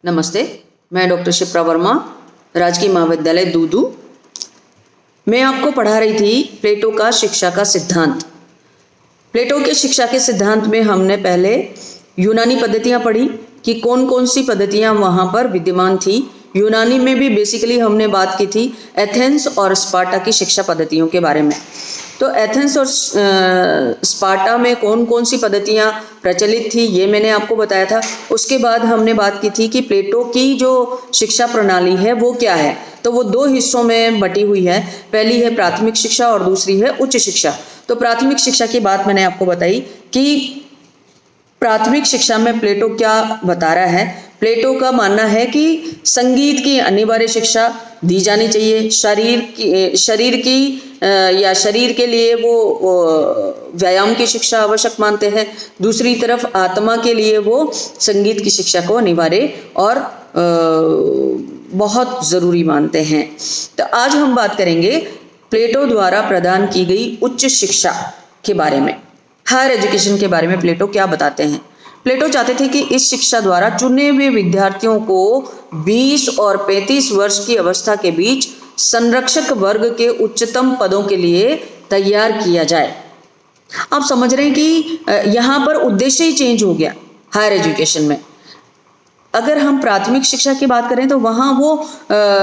नमस्ते, मैं डॉक्टर शिप्रा वर्मा, राजकीय महाविद्यालय दूदू। मैं आपको पढ़ा रही थी प्लेटो का शिक्षा का सिद्धांत। प्लेटो के शिक्षा के सिद्धांत में हमने पहले यूनानी पद्धतियाँ पढ़ी कि कौन कौन सी पद्धतियाँ वहाँ पर विद्यमान थी। यूनानी में भी बेसिकली हमने बात की थी एथेंस और स्पार्टा की शिक्षा पद्धतियों के बारे में। तो एथेंस और स्पार्टा में कौन कौन सी पद्धतियाँ प्रचलित थी ये मैंने आपको बताया था। उसके बाद हमने बात की थी कि प्लेटो की जो शिक्षा प्रणाली है वो क्या है। तो वो दो हिस्सों में बटी हुई है, पहली है प्राथमिक शिक्षा और दूसरी है उच्च शिक्षा। तो प्राथमिक शिक्षा की बात मैंने आपको बताई कि प्राथमिक शिक्षा में प्लेटो क्या बता रहा है। प्लेटो का मानना है कि संगीत की अनिवार्य शिक्षा दी जानी चाहिए, शरीर के लिए वो व्यायाम की शिक्षा आवश्यक मानते हैं। दूसरी तरफ आत्मा के लिए वो संगीत की शिक्षा को अनिवार्य और बहुत ज़रूरी मानते हैं। तो आज हम बात करेंगे प्लेटो द्वारा प्रदान की गई उच्च शिक्षा के बारे में, हायर एजुकेशन के बारे में। प्लेटो क्या बताते हैं? प्लेटो चाहते थे कि इस शिक्षा द्वारा चुने हुए विद्यार्थियों को 20 और 35 वर्ष की अवस्था के बीच संरक्षक वर्ग के उच्चतम पदों के लिए तैयार किया जाए। आप समझ रहे हैं कि यहाँ पर उद्देश्य ही चेंज हो गया हायर एजुकेशन में। अगर हम प्राथमिक शिक्षा की बात करें तो वहाँ वो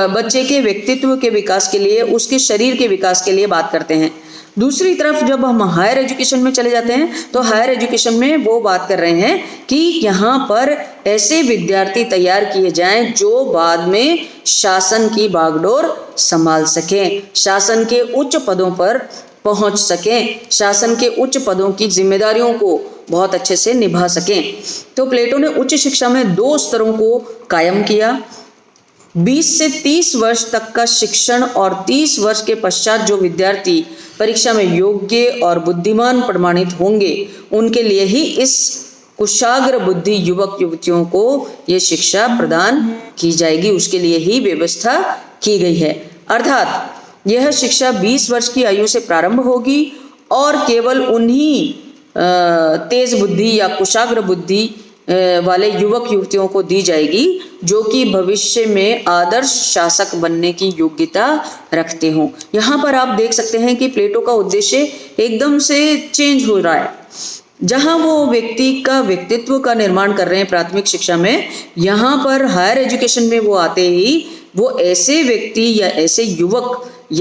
बच्चे के व्यक्तित्व के विकास के लिए, उसके शरीर के विकास के लिए बात करते हैं। दूसरी तरफ जब हम हायर एजुकेशन में चले जाते हैं तो हायर एजुकेशन में वो बात कर रहे हैं कि यहाँ पर ऐसे विद्यार्थी तैयार किए जाएं जो बाद में शासन की बागडोर संभाल सकें, शासन के उच्च पदों पर पहुँच सकें, शासन के उच्च पदों की जिम्मेदारियों को बहुत अच्छे से निभा सकें। तो प्लेटो ने उच्च शिक्षा में 2 स्तरों को कायम किया। 20 से 30 वर्ष तक का शिक्षण और 30 वर्ष के पश्चात जो विद्यार्थी परीक्षा में योग्य और बुद्धिमान प्रमाणित होंगे उनके लिए ही इस कुशाग्र बुद्धि युवक युवतियों को ये शिक्षा प्रदान की जाएगी, उसके लिए ही व्यवस्था की गई है। अर्थात यह शिक्षा 20 वर्ष की आयु से प्रारंभ होगी और केवल उन्हीं तेज बुद्धि या कुशाग्र बुद्धि वाले युवक युवतियों को दी जाएगी जो कि भविष्य में आदर्श शासक बनने की योग्यता रखते हों। यहाँ पर आप देख सकते हैं कि प्लेटो का उद्देश्य एकदम से चेंज हो रहा है। जहाँ वो व्यक्ति का व्यक्तित्व का निर्माण कर रहे हैं प्राथमिक शिक्षा में, यहाँ पर हायर एजुकेशन में वो आते ही वो ऐसे व्यक्ति या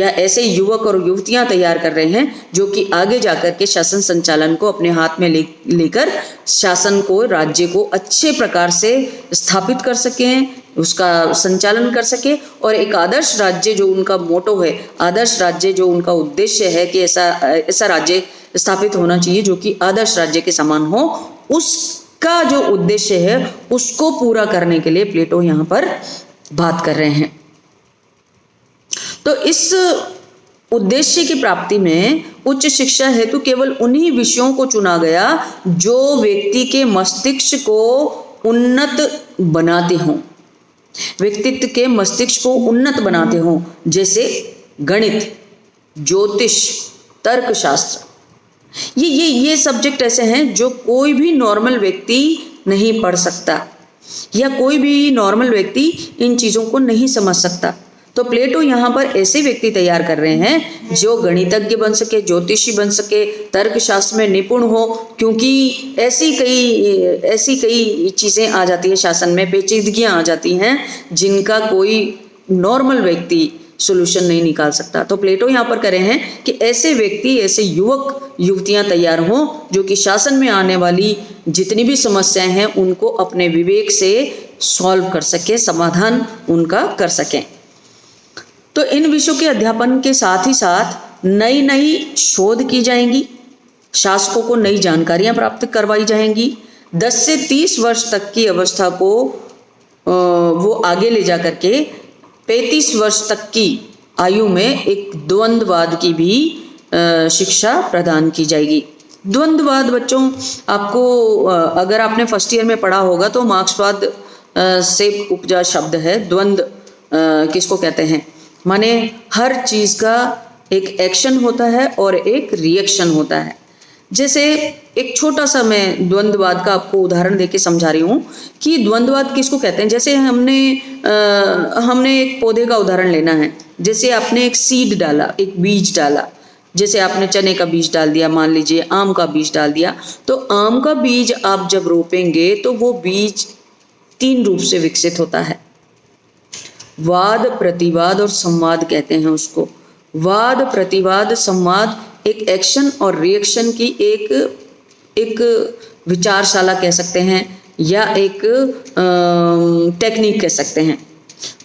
ऐसे युवक और युवतियां तैयार कर रहे हैं जो कि आगे जाकर के शासन संचालन को अपने हाथ में लेकर शासन को, राज्य को अच्छे प्रकार से स्थापित कर सकें, उसका संचालन कर सके और एक आदर्श राज्य जो उनका मोटो है, आदर्श राज्य जो उनका उद्देश्य है कि ऐसा राज्य स्थापित होना चाहिए जो कि आदर्श राज्य के समान हो, उसका जो उद्देश्य है उसको पूरा करने के लिए प्लेटो यहाँ पर बात कर रहे हैं। तो इस उद्देश्य की प्राप्ति में उच्च शिक्षा हेतु केवल उन्हीं विषयों को चुना गया जो व्यक्ति के मस्तिष्क को उन्नत बनाते हों, व्यक्तित्व के मस्तिष्क को उन्नत बनाते हों, जैसे गणित, ज्योतिष, तर्कशास्त्र। ये सब्जेक्ट ऐसे हैं जो कोई भी नॉर्मल व्यक्ति नहीं पढ़ सकता या कोई भी नॉर्मल व्यक्ति इन चीज़ों को नहीं समझ सकता। तो प्लेटो यहाँ पर ऐसे व्यक्ति तैयार कर रहे हैं जो गणितज्ञ बन सके, ज्योतिषी बन सके, तर्कशास्त्र में निपुण हो, क्योंकि ऐसी कई चीज़ें आ जाती है शासन में, पेचीदगियाँ आ जाती हैं जिनका कोई नॉर्मल व्यक्ति सोल्यूशन नहीं निकाल सकता। तो प्लेटो यहाँ पर कह रहे हैं कि ऐसे व्यक्ति, ऐसे युवक युवतियाँ तैयार हों जो कि शासन में आने वाली जितनी भी समस्याएं हैं उनको अपने विवेक से सॉल्व कर सके, समाधान उनका कर सकें। तो इन विषयों के अध्यापन के साथ ही साथ नई नई शोध की जाएंगी, शासकों को नई जानकारियां प्राप्त करवाई जाएंगी। 10 से 30 वर्ष तक की अवस्था को वो आगे ले जा करके 35 वर्ष तक की आयु में एक द्वंद्ववाद की भी शिक्षा प्रदान की जाएगी। द्वंद्ववाद बच्चों आपको अगर आपने फर्स्ट ईयर में पढ़ा होगा तो मार्क्सवाद से उपजा शब्द है। द्वंद्व किसको कहते हैं? माने हर चीज़ का एक एक्शन होता है और एक रिएक्शन होता है। जैसे एक छोटा सा मैं द्वंद्ववाद का आपको उदाहरण देके समझा रही हूँ कि द्वंद्ववाद किसको कहते हैं। जैसे हमने एक पौधे का उदाहरण लेना है। जैसे आपने एक सीड डाला, एक बीज डाला, जैसे आपने चने का बीज डाल दिया, मान लीजिए आम का बीज डाल दिया, तो आम का बीज आप जब रोपेंगे तो वो बीज 3 रूप से विकसित होता है। वाद, प्रतिवाद और संवाद कहते हैं उसको। वाद, प्रतिवाद, संवाद एक एक्शन और रिएक्शन की एक विचारशाला कह सकते हैं, या एक टेक्निक कह सकते हैं।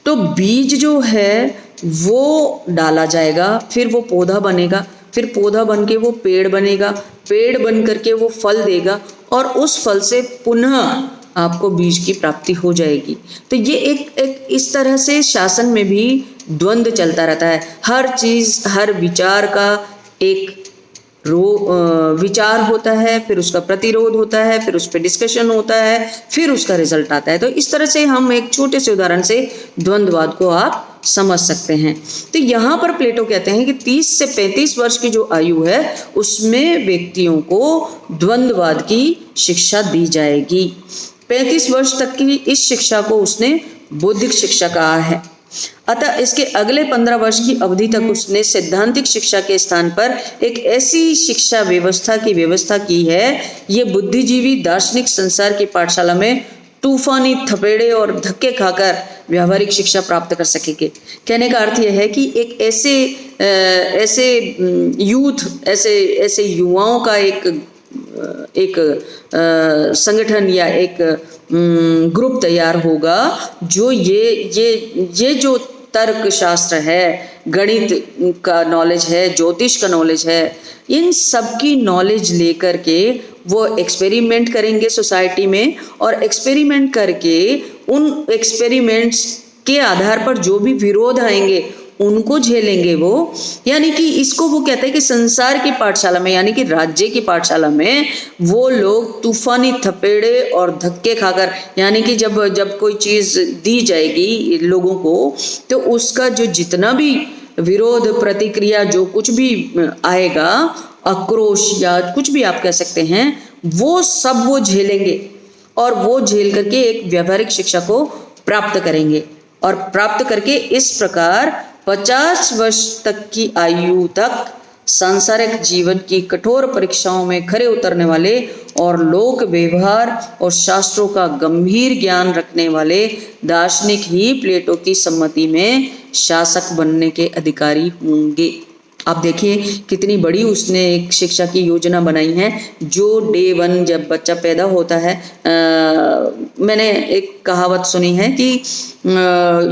तो बीज जो है वो डाला जाएगा, फिर वो पौधा बनेगा, फिर पौधा बन के वो पेड़ बनेगा, पेड़ बन करके वो फल देगा, और उस फल से पुनः आपको बीज की प्राप्ति हो जाएगी। तो ये एक इस तरह से शासन में भी द्वंद्व चलता रहता है। हर चीज, हर विचार का एक विचार होता है, फिर उसका प्रतिरोध होता है, फिर उस पर डिस्कशन होता है, फिर उसका रिजल्ट आता है। तो इस तरह से हम एक छोटे से उदाहरण से द्वंद्ववाद को आप समझ सकते हैं। तो यहाँ पर प्लेटो कहते हैं कि 30 से 35 वर्ष की जो आयु है उसमें व्यक्तियों को द्वंद्ववाद की शिक्षा दी जाएगी। 35 वर्ष तक की इस शिक्षा को उसने बौद्धिक शिक्षा कहा है। अतः इसके अगले 15 वर्ष की अवधि तक उसने सैद्धांतिक शिक्षा के स्थान पर एक ऐसी शिक्षा व्यवस्था की है, ये बुद्धिजीवी दार्शनिक संसार की पाठशाला में तूफानी थपेड़े और धक्के खाकर व्यावहारिक शिक्षा प्राप्त कर सकेंगे। कहने का अर्थ यह है कि एक ऐसे युवाओं का एक संगठन या एक ग्रुप तैयार होगा जो ये जो तर्क शास्त्र है, गणित का नॉलेज है, ज्योतिष का नॉलेज है, इन सब की नॉलेज लेकर के वो एक्सपेरिमेंट करेंगे सोसाइटी में, और एक्सपेरिमेंट करके उन एक्सपेरिमेंट्स के आधार पर जो भी विरोध आएंगे उनको झेलेंगे वो। यानी कि इसको वो कहते हैं कि संसार की पाठशाला में, यानी कि राज्य की पाठशाला में वो लोग तूफानी थपेड़े और धक्के खाकर, यानी कि जब कोई चीज़ दी जाएगी लोगों को, तो उसका जो जितना भी विरोध प्रतिक्रिया जो कुछ भी आएगा, आक्रोश या कुछ भी आप कह सकते हैं, वो सब वो झेलेंगे, और वो झेल करके एक व्यावहारिक शिक्षा को प्राप्त करेंगे, और प्राप्त करके इस प्रकार 50 वर्ष तक की आयु तक सांसारिक जीवन की कठोर परीक्षाओं में खरे उतरने वाले और लोक व्यवहार और शास्त्रों का गंभीर ज्ञान रखने वाले दार्शनिक ही प्लेटो की सम्मति में शासक बनने के अधिकारी होंगे। आप देखिए कितनी बड़ी उसने एक शिक्षा की योजना बनाई है। जो डे 1 जब बच्चा पैदा होता है, मैंने एक कहावत सुनी है कि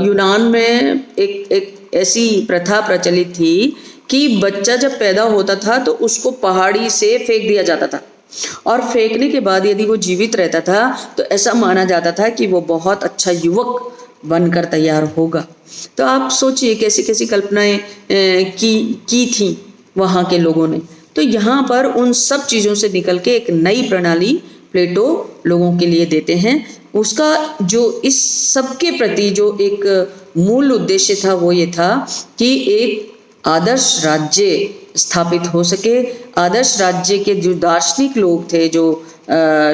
यूनान में एक ऐसी प्रथा प्रचलित थी कि बच्चा जब पैदा होता था तो उसको पहाड़ी से फेंक दिया जाता था, और फेंकने के बाद यदि वो जीवित रहता था तो ऐसा माना जाता था कि वो बहुत अच्छा युवक बनकर तैयार होगा। तो आप सोचिए कैसी कैसी कल्पनाएं की थी वहाँ के लोगों ने। तो यहाँ पर उन सब चीज़ों से निकल के एक नई प्रणाली प्लेटो लोगों के लिए देते हैं। उसका जो इस सब के प्रति जो एक मूल उद्देश्य था वो ये था कि एक आदर्श राज्य स्थापित हो सके। आदर्श राज्य के जो दार्शनिक लोग थे, जो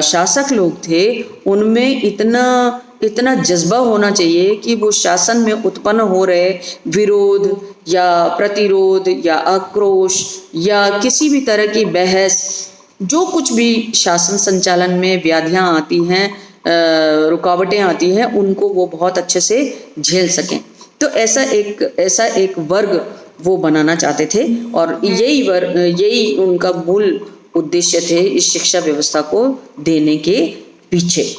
शासक लोग थे, उनमें इतना जज्बा होना चाहिए कि वो शासन में उत्पन्न हो रहे विरोध या प्रतिरोध या आक्रोश या किसी भी तरह की बहस, जो कुछ भी शासन संचालन में व्याधियां आती हैं, रुकावटें आती हैं, उनको वो बहुत अच्छे से झेल सकें। तो ऐसा एक वर्ग वो बनाना चाहते थे, और यही उनका मूल उद्देश्य थे इस शिक्षा व्यवस्था को देने के पीछे।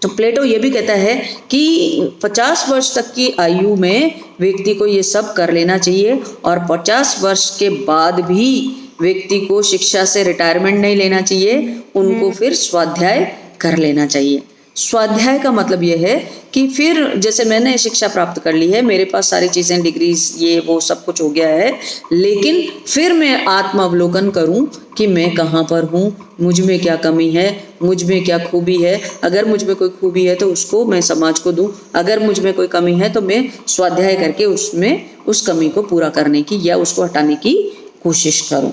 तो प्लेटो ये भी कहता है कि 50 वर्ष तक की आयु में व्यक्ति को ये सब कर लेना चाहिए, और 50 वर्ष के बाद भी व्यक्ति को शिक्षा से रिटायरमेंट नहीं लेना चाहिए, उनको फिर स्वाध्याय कर लेना चाहिए। स्वाध्याय का मतलब यह है कि फिर जैसे मैंने शिक्षा प्राप्त कर ली है, मेरे पास सारी चीज़ें, डिग्रीज, ये वो सब कुछ हो गया है, लेकिन फिर मैं आत्मावलोकन करूं कि मैं कहाँ पर हूँ, मुझ में क्या कमी है, मुझ में क्या खूबी है। अगर मुझ में कोई खूबी है तो उसको मैं समाज को दूं, अगर मुझ में कोई कमी है तो मैं स्वाध्याय करके उसमें उस कमी को पूरा करने की या उसको हटाने की कोशिश करूं।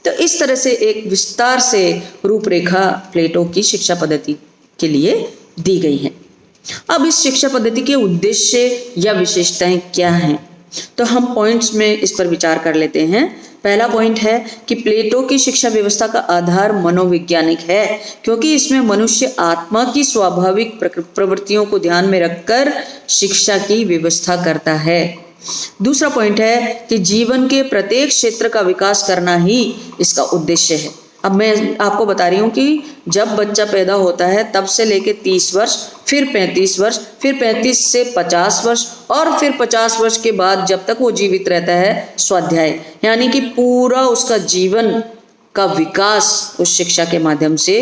तो इस तरह से एक विस्तार से रूपरेखा प्लेटो की शिक्षा पद्धति के लिए दी गई है। अब इस शिक्षा पद्धति के उद्देश्य या विशेषताएं क्या हैं, तो हम पॉइंट्स में इस पर विचार कर लेते हैं। पहला पॉइंट है कि प्लेटो की शिक्षा व्यवस्था का आधार मनोवैज्ञानिक है, क्योंकि इसमें मनुष्य आत्मा की स्वाभाविक प्रवृत्तियों को ध्यान में रखकर शिक्षा की व्यवस्था करता है। दूसरा पॉइंट है कि जीवन के प्रत्येक क्षेत्र का विकास करना ही इसका उद्देश्य है। अब मैं आपको बता रही हूँ कि जब बच्चा पैदा होता है तब से लेके 30 वर्ष, फिर 35 वर्ष, फिर 35 से 50 वर्ष और फिर 50 वर्ष के बाद जब तक वो जीवित रहता है, स्वाध्याय, यानी कि पूरा उसका जीवन का विकास उस शिक्षा के माध्यम से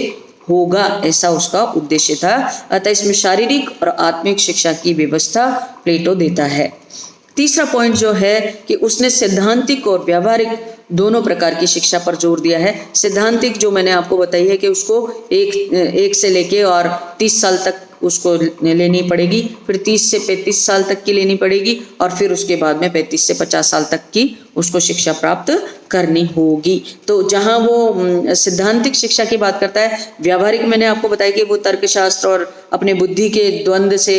होगा, ऐसा उसका उद्देश्य था। अतः इसमें शारीरिक और आत्मिक शिक्षा की व्यवस्था प्लेटो देता है। तीसरा पॉइंट जो है कि उसने सैद्धांतिक और व्यावहारिक दोनों प्रकार की शिक्षा पर जोर दिया है। सैद्धांतिक जो मैंने आपको बताई है कि उसको एक से लेके और 30 साल तक उसको लेनी पड़ेगी, फिर 30 से 35 साल तक की लेनी पड़ेगी और फिर उसके बाद में 35 से 50 साल तक की उसको शिक्षा प्राप्त करनी होगी। तो जहाँ वो सिद्धांतिक शिक्षा की बात करता है, व्यावहारिक मैंने आपको बताया कि वो तर्कशास्त्र और अपने बुद्धि के द्वंद्व से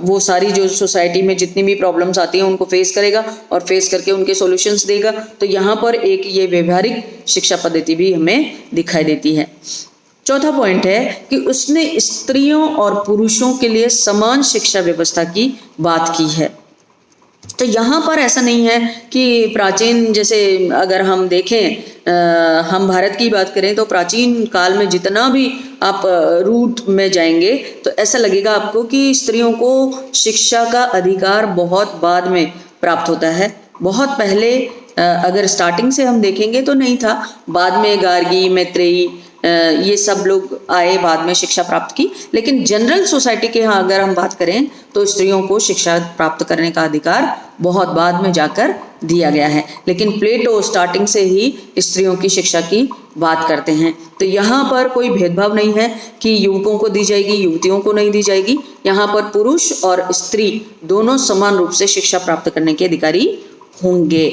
वो सारी जो सोसाइटी में जितनी भी प्रॉब्लम्स आती हैं उनको फेस करेगा और फेस करके उनके सॉल्यूशंस देगा। तो यहाँ पर एक ये व्यवहारिक शिक्षा पद्धति भी हमें दिखाई देती है। चौथा पॉइंट है कि उसने स्त्रियों और पुरुषों के लिए समान शिक्षा व्यवस्था की बात की है। तो यहाँ पर ऐसा नहीं है कि प्राचीन, जैसे अगर हम देखें हम भारत की बात करें तो प्राचीन काल में जितना भी आप रूट में जाएंगे तो ऐसा लगेगा आपको कि स्त्रियों को शिक्षा का अधिकार बहुत बाद में प्राप्त होता है। बहुत पहले अगर स्टार्टिंग से हम देखेंगे तो नहीं था, बाद में गार्गी, मैत्रेयी, ये सब लोग आए, बाद में शिक्षा प्राप्त की। लेकिन जनरल सोसाइटी के यहाँ अगर हम बात करें तो स्त्रियों को शिक्षा प्राप्त करने का अधिकार बहुत बाद में जाकर दिया गया है। लेकिन प्लेटो स्टार्टिंग से ही स्त्रियों की शिक्षा की बात करते हैं। तो यहाँ पर कोई भेदभाव नहीं है कि युवकों को दी जाएगी, युवतियों को नहीं दी जाएगी। यहाँ पर पुरुष और स्त्री दोनों समान रूप से शिक्षा प्राप्त करने के अधिकारी होंगे।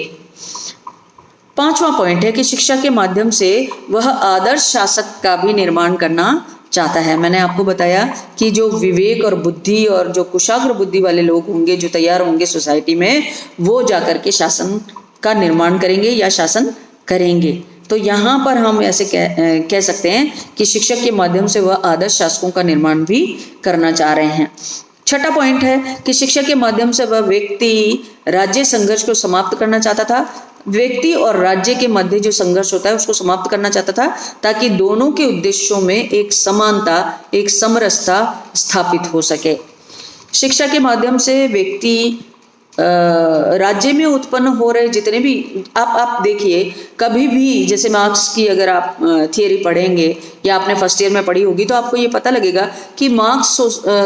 पांचवा पॉइंट है कि शिक्षा के माध्यम से वह आदर्श शासक का भी निर्माण करना चाहता है। मैंने आपको बताया कि जो विवेक और बुद्धि और जो कुशाग्र बुद्धि वाले लोग होंगे, जो तैयार होंगे सोसाइटी में, वो जाकर के शासन का निर्माण करेंगे या शासन करेंगे। तो यहाँ पर हम ऐसे कह सकते हैं कि शिक्षा के माध्यम से वह आदर्श शासकों का निर्माण भी करना चाह रहे हैं। छठा पॉइंट है कि शिक्षा के माध्यम से वह व्यक्ति राज्य संघर्ष को समाप्त करना चाहता था। व्यक्ति और राज्य के मध्य जो संघर्ष होता है उसको समाप्त करना चाहता था, ताकि दोनों के उद्देश्यों में एक समानता, एक समरसता स्थापित हो सके। शिक्षा के माध्यम से व्यक्ति राज्य में उत्पन्न हो रहे जितने भी आप देखिए, कभी भी जैसे मार्क्स की अगर आप थियरी पढ़ेंगे या आपने फर्स्ट ईयर में पढ़ी होगी तो आपको ये पता लगेगा कि मार्क्स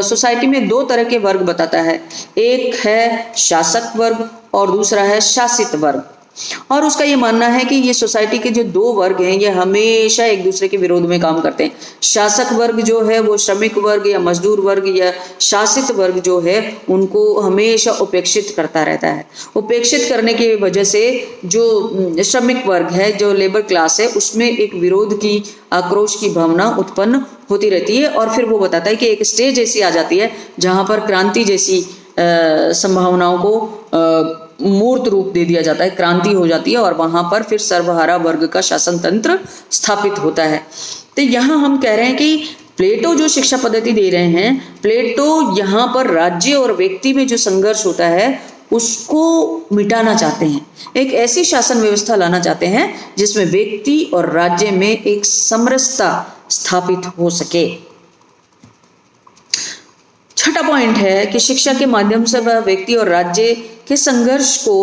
सोसाइटी में दो तरह के वर्ग बताता है। एक है शासक वर्ग और दूसरा है शासित वर्ग। और उसका ये मानना है कि ये सोसाइटी के जो दो वर्ग हैं ये हमेशा एक दूसरे के विरोध में काम करते हैं। शासक वर्ग जो है वो श्रमिक वर्ग या मजदूर वर्ग या शासित वर्ग जो है उनको हमेशा उपेक्षित करता रहता है। उपेक्षित करने की वजह से जो श्रमिक वर्ग है, जो लेबर क्लास है, उसमें एक विरोध की, आक्रोश की भावना उत्पन्न होती रहती है। और फिर वो बताता है कि एक स्टेज ऐसी आ जाती है जहाँ पर क्रांति जैसी संभावनाओं को मूर्त रूप दे दिया जाता है, क्रांति हो जाती है और वहां पर फिर सर्वहारा वर्ग का शासन तंत्र स्थापित होता है। तो यहाँ हम कह रहे हैं कि प्लेटो जो शिक्षा पद्धति दे रहे हैं, प्लेटो यहाँ पर राज्य और व्यक्ति में जो संघर्ष होता है उसको मिटाना चाहते हैं। एक ऐसी शासन व्यवस्था लाना चाहते हैं जिसमें व्यक्ति और राज्य में एक समरसता स्थापित हो सके। छठा पॉइंट है कि शिक्षा के माध्यम से वह व्यक्ति और राज्य के संघर्ष को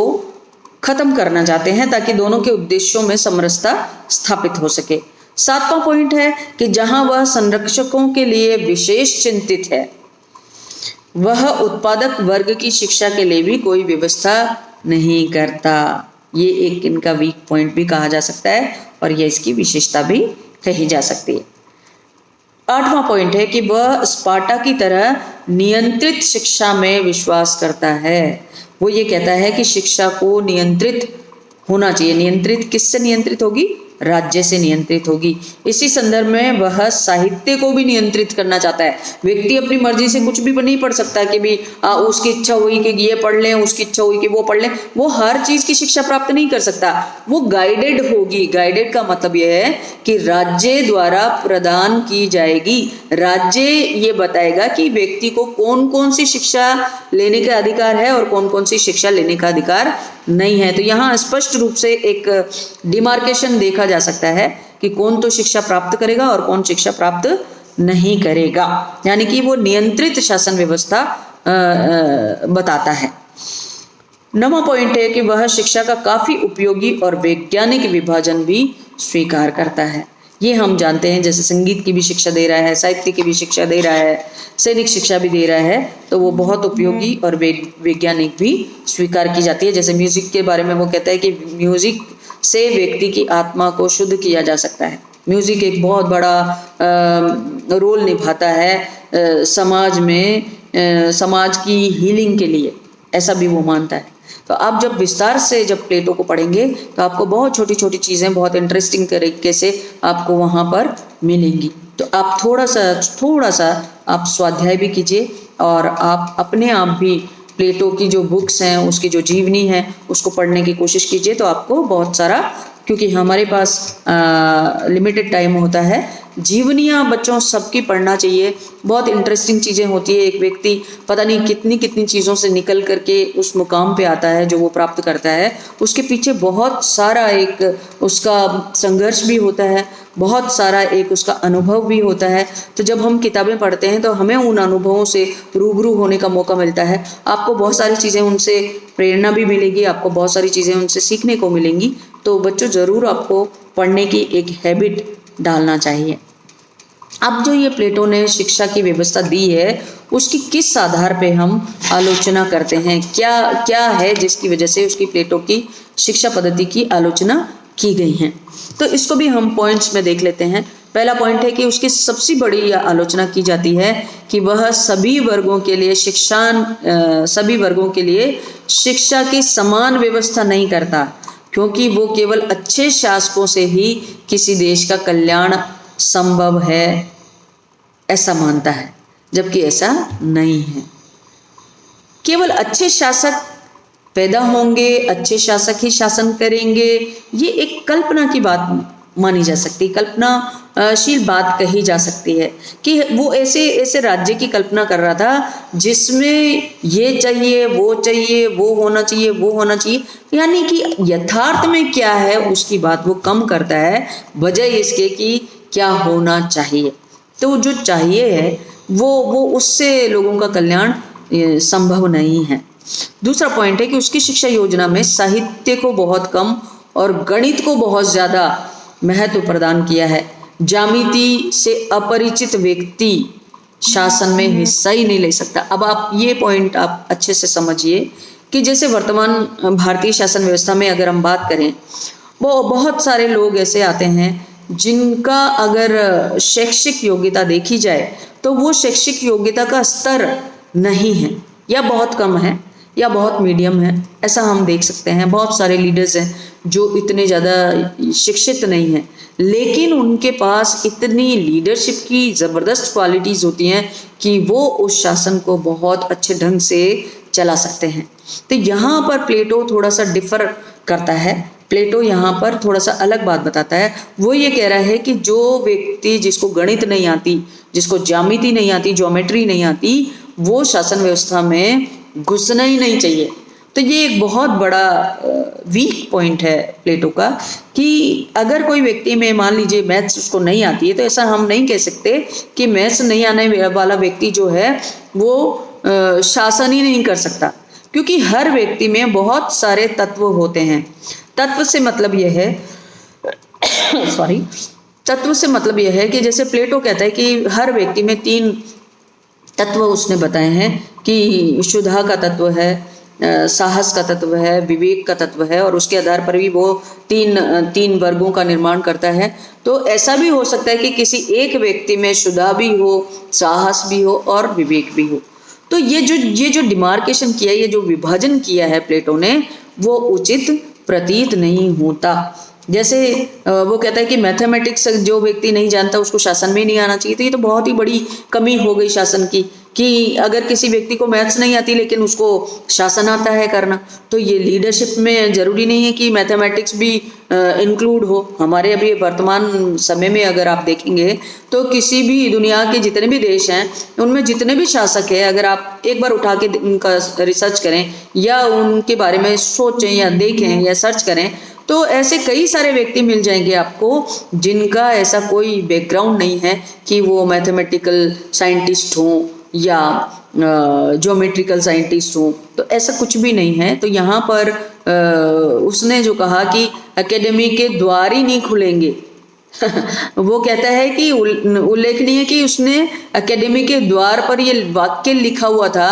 खत्म करना चाहते हैं ताकि दोनों के उद्देश्यों में समरसता स्थापित हो सके। सातवां पॉइंट है कि जहां वह संरक्षकों के लिए विशेष चिंतित है, वह उत्पादक वर्ग की शिक्षा के लिए भी कोई व्यवस्था नहीं करता। ये एक इनका वीक पॉइंट भी कहा जा सकता है और यह इसकी विशेषता भी कही जा सकती है। आठवां पॉइंट है कि वह स्पार्टा की तरह नियंत्रित शिक्षा में विश्वास करता है। वो ये कहता है कि शिक्षा को नियंत्रित होना चाहिए। नियंत्रित किससे नियंत्रित होगी? राज्य से नियंत्रित होगी। इसी संदर्भ में वह साहित्य को भी नियंत्रित करना चाहता है। व्यक्ति अपनी मर्जी से कुछ भी नहीं पढ़ सकता कि भी उसकी इच्छा हुई कि ये पढ़ लें, उसकी इच्छा हुई कि वो पढ़ लें, वो हर चीज की शिक्षा प्राप्त नहीं कर सकता। वो गाइडेड होगी। गाइडेड का मतलब यह है कि राज्य द्वारा प्रदान की जाएगी। राज्य ये बताएगा कि व्यक्ति को कौन कौन सी शिक्षा लेने का अधिकार है और कौन कौन सी शिक्षा लेने का अधिकार नहीं है। तो यहाँ स्पष्ट रूप से एक डिमार्केशन देखा जा सकता है कि कौन तो शिक्षा प्राप्त करेगा और कौन शिक्षा प्राप्त नहीं करेगा, यानी कि वो नियंत्रित शासन व्यवस्था बताता है। 9वां पॉइंट है कि वह शिक्षा का काफी उपयोगी और वैज्ञानिक विभाजन भी स्वीकार करता है। ये हम जानते हैं, जैसे संगीत की भी शिक्षा दे रहा है, साहित्य की भी शिक्षा दे रहा है, सैनिक शिक्षा भी दे रहा है, तो वो बहुत उपयोगी और वैज्ञानिक भी स्वीकार की जाती है। जैसे म्यूजिक के बारे में वो कहता है कि म्यूजिक से व्यक्ति की आत्मा को शुद्ध किया जा सकता है। म्यूजिक एक बहुत बड़ा रोल निभाता है समाज में, समाज की हीलिंग के लिए, ऐसा भी वो मानता है। तो आप जब विस्तार से जब प्लेटो को पढ़ेंगे तो आपको बहुत छोटी छोटी चीज़ें बहुत इंटरेस्टिंग तरीके से आपको वहाँ पर मिलेंगी। तो आप थोड़ा सा आप स्वाध्याय भी कीजिए और आप अपने आप भी प्लेटो की जो बुक्स हैं, उसकी जो जीवनी है, उसको पढ़ने की कोशिश कीजिए। तो आपको बहुत सारा, क्योंकि हमारे पास लिमिटेड टाइम होता है, जीवनियाँ बच्चों सबकी पढ़ना चाहिए। बहुत इंटरेस्टिंग चीज़ें होती है। एक व्यक्ति पता नहीं कितनी कितनी चीज़ों से निकल करके उस मुकाम पे आता है जो वो प्राप्त करता है। उसके पीछे बहुत सारा एक उसका संघर्ष भी होता है, बहुत सारा एक उसका अनुभव भी होता है। तो जब हम किताबें पढ़ते हैं तो हमें उन अनुभवों से रूबरू होने का मौका मिलता है। आपको बहुत सारी चीज़ें उनसे प्रेरणा भी मिलेगी, आपको बहुत सारी चीज़ें उनसे सीखने को मिलेंगी। तो बच्चों ज़रूर आपको पढ़ने की एक हैबिट डालना चाहिए। अब जो ये प्लेटो ने शिक्षा की व्यवस्था दी है, उसकी किस आधार पे हम आलोचना करते हैं, क्या है जिसकी वजह से उसकी प्लेटो की शिक्षा पद्धति की आलोचना की गई है। तो इसको भी हम पॉइंट्स में देख लेते हैं। पहला पॉइंट है कि उसकी सबसे बड़ी आलोचना की जाती है कि वह सभी वर्गों के लिए शिक्षा की समान व्यवस्था नहीं करता, क्योंकि वो केवल अच्छे शासकों से ही किसी देश का कल्याण संभव है, ऐसा मानता है, जबकि ऐसा नहीं है। केवल अच्छे शासक पैदा होंगे, अच्छे शासक ही शासन करेंगे, ये एक कल्पना की बात मानी जा सकती, कल्पनाशील बात कही जा सकती है कि वो ऐसे राज्य की कल्पना कर रहा था जिसमें ये चाहिए, वो होना चाहिए, यानी कि यथार्थ में क्या है उसकी बात वो कम करता है, बजाय इसके कि क्या होना चाहिए। तो जो चाहिए है वो उससे लोगों का कल्याण संभव नहीं है। दूसरा पॉइंट है कि उसकी शिक्षा योजना में साहित्य को बहुत कम और गणित को बहुत ज़्यादा महत्व प्रदान किया है। ज्यामिति से अपरिचित व्यक्ति शासन में हिस्सा ही नहीं ले सकता। अब आप ये पॉइंट आप अच्छे से समझिए कि जैसे वर्तमान भारतीय शासन व्यवस्था में अगर हम बात करें, वो बहुत सारे लोग ऐसे आते हैं जिनका अगर शैक्षिक योग्यता देखी जाए तो वो शैक्षिक योग्यता का स्तर नहीं है, या बहुत कम है, या बहुत मीडियम है, ऐसा हम देख सकते हैं। बहुत सारे लीडर्स हैं जो इतने ज़्यादा शिक्षित नहीं हैं, लेकिन उनके पास इतनी लीडरशिप की ज़बरदस्त क्वालिटीज़ होती हैं कि वो उस शासन को बहुत अच्छे ढंग से चला सकते हैं। तो यहाँ पर प्लेटो थोड़ा सा डिफर करता है। प्लेटो यहाँ पर थोड़ा सा अलग बात बताता है। वो ये कह रहा है कि जो व्यक्ति जिसको गणित नहीं आती, जिसको ज्यामिति नहीं आती, ज्योमेट्री नहीं आती, वो शासन व्यवस्था में घुसना ही नहीं चाहिए। तो ये एक बहुत बड़ा वीक पॉइंट है प्लेटो का कि अगर कोई व्यक्ति में मान लीजिए मैथ्स उसको नहीं आती है, तो ऐसा हम नहीं कह सकते कि मैथ्स नहीं आने वाला व्यक्ति जो है वो शासन ही नहीं कर सकता, क्योंकि हर व्यक्ति में बहुत सारे तत्व होते हैं। तत्व से मतलब यह है तत्व से मतलब यह है कि जैसे प्लेटो कहता है कि हर व्यक्ति में 3 तत्व उसने बताए हैं कि शुद्धा का तत्व है, साहस का तत्व है, विवेक का तत्व है, और उसके आधार पर भी वो तीन वर्गों का निर्माण करता है। तो ऐसा भी हो सकता है कि किसी एक व्यक्ति में शुद्धा भी हो, साहस भी हो और विवेक भी हो। तो ये जो डिमार्केशन किया, ये जो विभाजन किया है प्लेटो ने, वो उचित प्रतीत नहीं होता। जैसे वो कहता है कि मैथमेटिक्स जो व्यक्ति नहीं जानता उसको शासन में नहीं आना चाहिए, तो ये तो बहुत ही बड़ी कमी हो गई शासन की, कि अगर किसी व्यक्ति को मैथ्स नहीं आती लेकिन उसको शासन आता है करना। तो ये लीडरशिप में जरूरी नहीं है कि मैथमेटिक्स भी इंक्लूड हो। हमारे अभी वर्तमान समय में अगर आप देखेंगे तो किसी भी दुनिया के जितने भी देश हैं उनमें जितने भी शासक हैं, अगर आप एक बार उठा के उनका रिसर्च करें या उनके बारे में सोचें या देखें या सर्च करें, तो ऐसे कई सारे व्यक्ति मिल जाएंगे आपको जिनका ऐसा कोई बैकग्राउंड नहीं है कि वो मैथमेटिकल साइंटिस्ट हों या ज्योमेट्रिकल साइंटिस्ट हों, तो ऐसा कुछ भी नहीं है। तो यहाँ पर उसने जो कहा कि एकेडमी के द्वार ही नहीं खुलेंगे वो कहता है कि उल्लेखनीय कि उसने एकेडमी के द्वार पर ये वाक्य लिखा हुआ था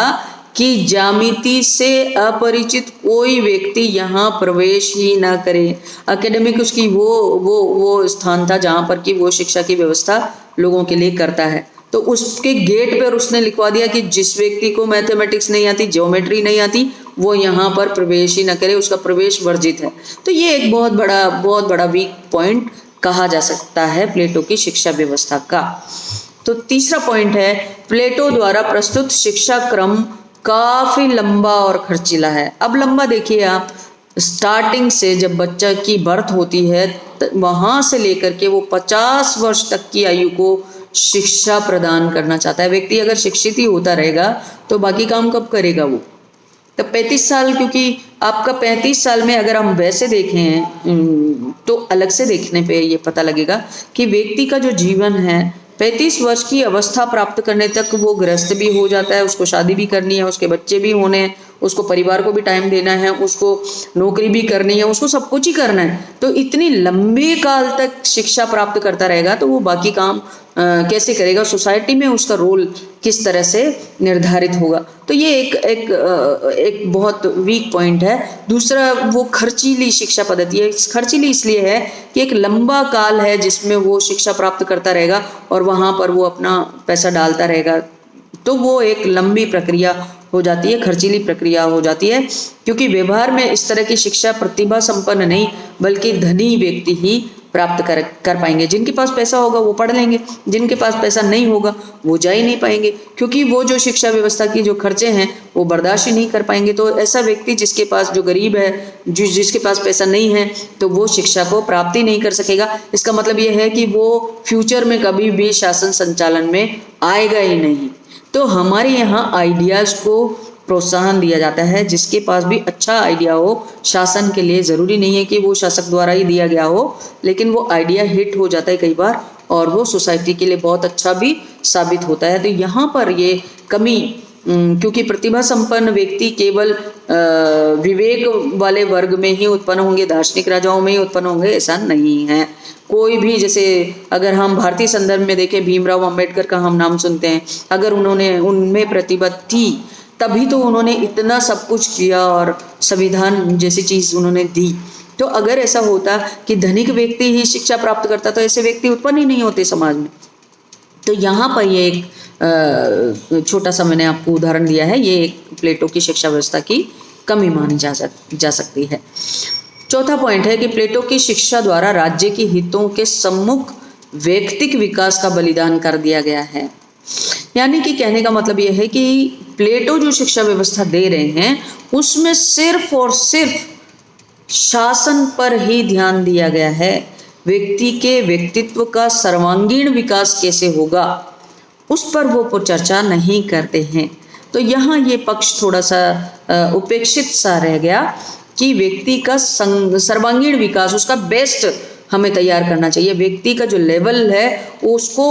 कि ज्यामिति से अपरिचित कोई व्यक्ति यहाँ प्रवेश ही ना करे। एकेडमिक उसकी वो स्थान था जहाँ पर कि वो शिक्षा की व्यवस्था लोगों के लिए करता है। तो उसके गेट पर उसने लिखवा दिया कि जिस व्यक्ति को मैथमेटिक्स नहीं आती, ज्योमेट्री नहीं आती, वो यहाँ पर प्रवेश ही ना करे, उसका प्रवेश वर्जित है। तो ये एक बहुत बड़ा वीक पॉइंट कहा जा सकता है प्लेटो की शिक्षा व्यवस्था का। तो तीसरा पॉइंट है, प्लेटो द्वारा प्रस्तुत शिक्षा क्रम काफी लंबा और खर्चीला है। अब लंबा देखिए आप, स्टार्टिंग से जब बच्चा की बर्थ होती है वहां से लेकर के वो 50 वर्ष तक की आयु को शिक्षा प्रदान करना चाहता है। व्यक्ति अगर शिक्षित ही होता रहेगा तो बाकी काम कब करेगा वो? तो 35 साल, क्योंकि आपका 35 साल में अगर हम वैसे देखें तो अलग से देखने पे ये पता लगेगा कि व्यक्ति का जो जीवन है 35 वर्ष की अवस्था प्राप्त करने तक वो गृहस्थ भी हो जाता है, उसको शादी भी करनी है, उसके बच्चे भी होने हैं, उसको परिवार को भी टाइम देना है, उसको नौकरी भी करनी है, उसको सब कुछ ही करना है। तो इतनी लंबे काल तक शिक्षा प्राप्त करता रहेगा तो वो बाकी काम कैसे करेगा? सोसाइटी में उसका रोल किस तरह से निर्धारित होगा? तो ये एक बहुत वीक पॉइंट है। दूसरा, वो खर्चीली शिक्षा पद्धति है। खर्चीली इसलिए है कि एक लंबा काल है जिसमें वो शिक्षा प्राप्त करता रहेगा और वहाँ पर वो अपना पैसा डालता रहेगा, तो वो एक लंबी प्रक्रिया हो जाती है, खर्चीली प्रक्रिया हो जाती है। क्योंकि व्यवहार में इस तरह की शिक्षा प्रतिभा संपन्न नहीं बल्कि धनी व्यक्ति ही प्राप्त कर पाएंगे। जिनके पास पैसा होगा वो पढ़ लेंगे, जिनके पास पैसा नहीं होगा वो जा ही नहीं पाएंगे, क्योंकि वो जो शिक्षा व्यवस्था की जो खर्चे हैं वो बर्दाश्त ही नहीं कर पाएंगे। तो ऐसा व्यक्ति जिसके पास, जो गरीब है, जिसके पास पैसा नहीं है, तो वो शिक्षा को प्राप्त ही नहीं कर सकेगा। इसका मतलब ये है कि वो फ्यूचर में कभी भी शासन संचालन में आएगा ही नहीं। तो हमारे यहाँ आइडियाज़ को प्रोत्साहन दिया जाता है। जिसके पास भी अच्छा आइडिया हो, शासन के लिए ज़रूरी नहीं है कि वो शासक द्वारा ही दिया गया हो, लेकिन वो आइडिया हिट हो जाता है कई बार और वो सोसाइटी के लिए बहुत अच्छा भी साबित होता है। तो यहाँ पर ये कमी, क्योंकि प्रतिभा संपन्न व्यक्ति केवल विवेक वाले वर्ग में ही उत्पन्न होंगे, दार्शनिक राजाओं में ही उत्पन्न होंगे, ऐसा नहीं है। कोई भी, जैसे अगर हम भारतीय संदर्भ में देखें, भीमराव अंबेडकर का हम नाम सुनते हैं, अगर उनमें प्रतिभा थी तभी तो उन्होंने इतना सब कुछ किया और संविधान जैसी चीज़ उन्होंने दी। तो अगर ऐसा होता कि धनिक व्यक्ति ही शिक्षा प्राप्त करता तो ऐसे व्यक्ति उत्पन्न ही नहीं होते समाज में। तो यहाँ पर ये एक छोटा सा मैंने आपको उदाहरण दिया है, ये एक प्लेटो की शिक्षा व्यवस्था की कमी मानी जा सकती है। चौथा पॉइंट है कि प्लेटो की शिक्षा द्वारा राज्य के हितों के सम्मुख व्यक्तिक विकास का बलिदान कर दिया गया है। यानी कि कहने का मतलब यह है कि प्लेटो जो शिक्षा व्यवस्था दे रहे हैं उसमें सिर्फ और सिर्फ शासन पर ही ध्यान दिया गया है। व्यक्ति के व्यक्तित्व का सर्वांगीण विकास कैसे होगा उस पर वो चर्चा नहीं करते हैं। तो यहाँ ये पक्ष थोड़ा सा उपेक्षित सा रह गया कि व्यक्ति का सर्वांगीण विकास, उसका बेस्ट हमें तैयार करना चाहिए। व्यक्ति का जो लेवल है उसको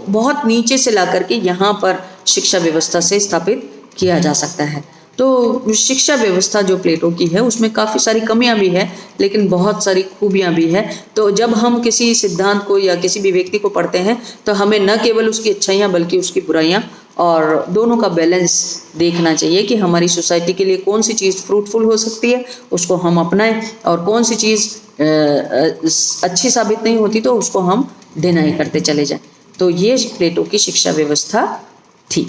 बहुत नीचे से ला करके यहाँ पर शिक्षा व्यवस्था से स्थापित किया जा सकता है। तो शिक्षा व्यवस्था जो प्लेटो की है उसमें काफ़ी सारी कमियां भी है लेकिन बहुत सारी खूबियां भी है। तो जब हम किसी सिद्धांत को या किसी भी व्यक्ति को पढ़ते हैं तो हमें न केवल उसकी अच्छाइयाँ बल्कि उसकी बुराइयाँ और दोनों का बैलेंस देखना चाहिए कि हमारी सोसाइटी के लिए कौन सी चीज़ फ्रूटफुल हो सकती है उसको हम अपनाएं और कौन सी चीज़ अच्छी साबित नहीं होती तो उसको हम डिनाई करते चले जाएं। तो ये प्लेटो की शिक्षा व्यवस्था थी।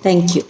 Thank you.